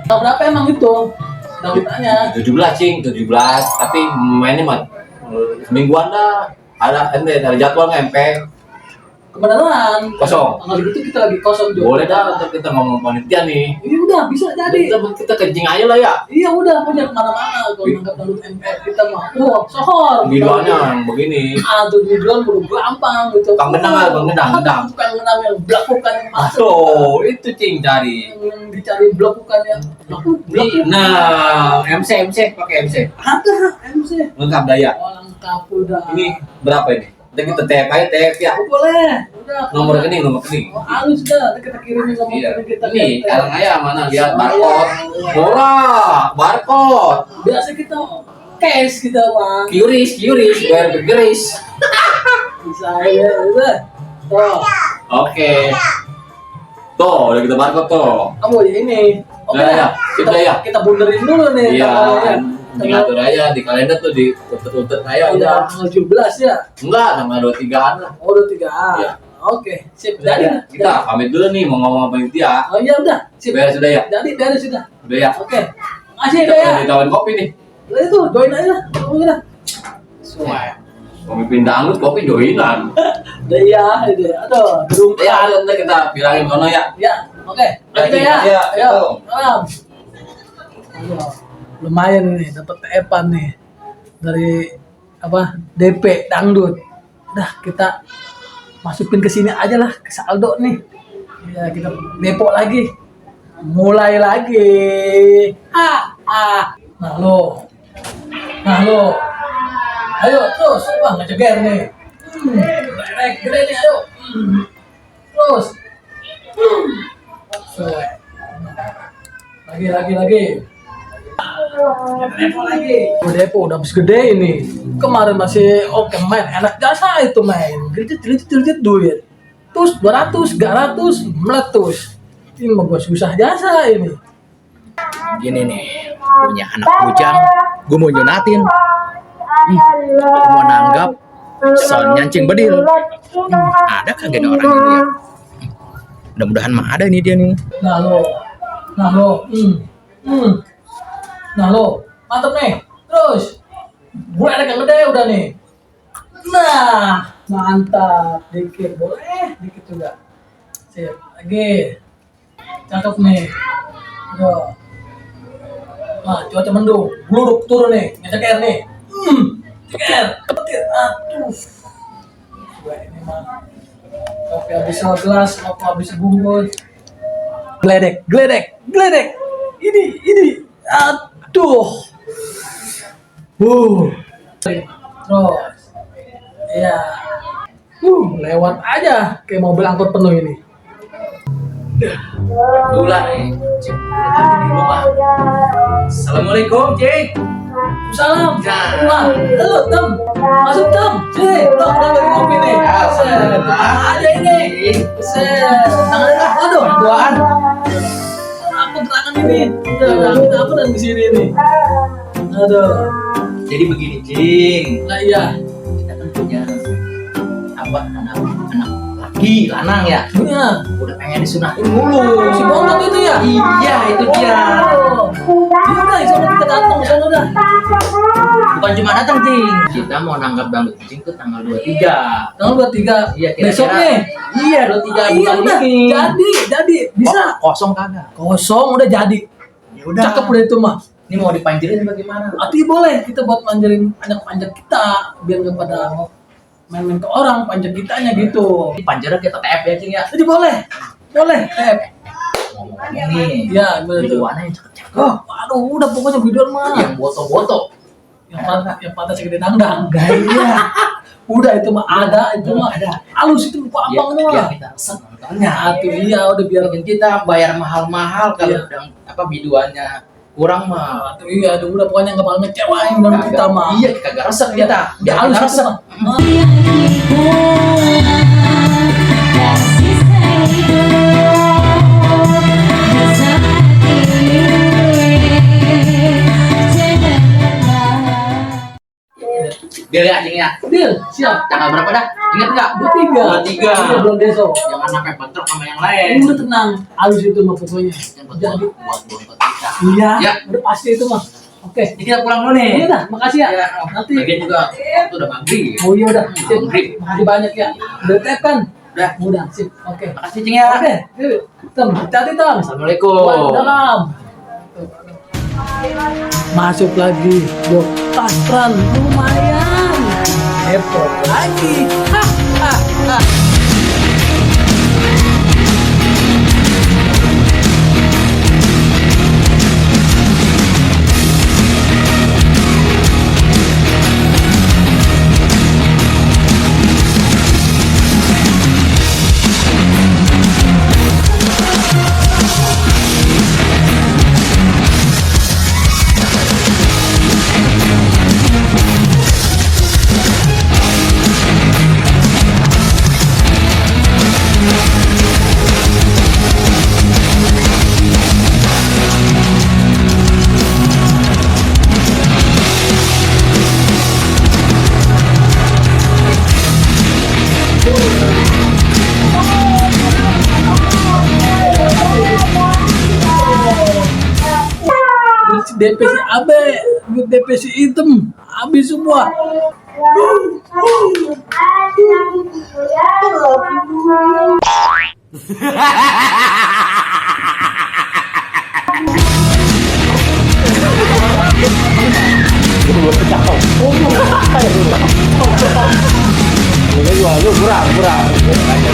Berapa emang itu? Dangdutannya 17 cing, 17. Tapi mainnya mah semingguan dah. Ada jadwal nggak MP? kebenaran. Kosong. Tanggal gitu kita lagi kosong juga. Boleh dah, ntar kita ngomong panitia nih. Iya udah bisa jadi. Kita kencing aja lah ya. Iya udah punya kemana-mana kalau nangkap dangdut MF kita mah. Wah sohor. Videonya yang begini. Tuh videoan udah gampang gitu. Kang Gendang lah, Kang Gendang. Kang Gendang yang belakukan yang masuk. Oh, itu cing cari. Yang dicari belakukan yang Nah, MC pakai MC. Ada MC. Lengkap daya. Lengkap udah. Ini berapa ini? Kita tap aja tap ya. Boleh. Udah. Nomor rekening. Halus dah, kita kirimin nomor rekening kita. Ini sekarang aja mana lihat barcode. Murah, barcode. Biasa kita cash kita mah. Qris, bayar bergeris. Bisa ya, udah. Tuh. Oke. Tuh, udah kita barcode tuh. Kamu ini. Oke Ya, kita bunderin dulu nih. Iya. Ngatur aja di kalender tuh di untut aja udah tanggal 17 ya? Enggak, tanggal 23-an lah. Oh, 23-an. Iya. Oke, sip. Udah Jadi ya. Kita pamit dulu nih mau ngomong apa panitia. Oh iya udah, sip. Beres sudah ya? Jadi beres sudah. Udah ya. Oke. Makasih Kita ya. udah ditawarin kopi nih. Lah itu join aja. Kamu udah. Kopi pindah anggut, kopi joinan. Udah iya, udah. Aduh, gerumpan. Ya, nanti kita bilangin kono ya. Ya, oke. Oke, Ya. ya, Ayo. Lumayan nih dapat TF-an nih dari apa DP dangdut. Udah kita masukin ke sini aja lah ke saldo nih. Ya kita depo lagi. Mulai lagi. Nah lo. Ayo terus. Wah ngejeger nih. Gede nih ayo. Terus. Lagi. Depo udah habis gede ini. Kemarin masih oke main, enak jasa itu main. Gelit duit. Terus 200, 300, meletus. Ini mah gua susah jasa ini. Gini nih, punya anak bujang, gue mau nyonatin. Mau nanggap, soal nyancing bedil. Ada kagak ada orang ini ya? Mudah-mudahan mah ada nih dia nih. Nah lo, mantap nih. Terus, gue ada yang gede udah nih. Nah, mantap. Dikit boleh, dikit juga. Sip, lagi. Cakep nih. Yo. Nah, cuaca mendung. Gluruk turun nih, ngecek nih. Ceker, petir. Aduh. Gue ini mah. Kopi habis gelas, kopi habis bungkus. Gledek. Ini. Aduh. Terus. Iya. Lewat aja kayak mobil angkut penuh ini. Dula nih, cik, di rumah. Assalamualaikum, cik. Salam. Nah. Wah, halo Tem. Masuk Tem. Sini, Tem dari kopi nih. Ada ini. Tangannya aduh, duaan. Aku gerakan ini. Udah, aku dan di sini nih. Aduh. Jadi begini, cing. Lah iya. Kita kan punya anak laki, lanang ya. Iya. Udah pengen disunahin mulu. Si bontot itu ya? Iya, itu dia. Iya udah, sana kita datang sana udah. Bukan cuma datang, cing. Kita mau nanggap dangdut cing tuh tanggal 23. Tanggal 23. Iya, Besok nih. Iya, 23 Iya bulan udah. ini. Jadi bisa. Kosong kagak? Kosong udah jadi. Ya udah. Cakep udah itu mah. Ini mau dipanjirin bagaimana? Artinya boleh kita buat manjain panjat kita biar nggak pada main-main ke orang panjat kitanya gitu. Ini panjara kita TF ya, cing ya. Jadi boleh tep. Ngomong ini. Ya betul. Videoannya yang cakep-cakep. Oh, aduh udah pokoknya video mah. Yang boto-boto. Yang pantas segede dangdang. Iya. Udah itu mah ada, itu mah ada. Halus itu lupa abang Biar mah. kita resep nontonnya. Atuh iya udah biar Biar kita bayar mahal-mahal kalau Iya. udah biduannya kurang mah. Atuh iya udah pokoknya nggak bakal ngecewain dong kita mah. Iya, kagak resep kita. Biar halus kita itu resep. mah. Deal ya, cing ya. Deal, siap. Tanggal berapa dah? Ingat nggak? 23. 23. Iya, bulan besok. Jangan sampai bentrok sama yang lain. Udah tenang, halus itu mah pokoknya. Yang betul Jadi buat bontot Iya, Ya. udah pasti itu mah. Oke. Ini kita pulang dulu nih. Iya dah, makasih ya. Ya, Nanti. lagian juga itu udah maghrib. Oh iya udah. Sip. Maghrib. Makasih banyak ya. Udah tep kan? Udah. Udah, sip. Oke. Makasih Cing ya. Oke. Yuk. Tem, hati-hati Tem. Assalamualaikum. Waalaikumsalam. Masuk lagi. Yo, pasran lumayan. Heboh lagi. Ha. DPC Abe, DPC hitam, habis semua. Lu kurang.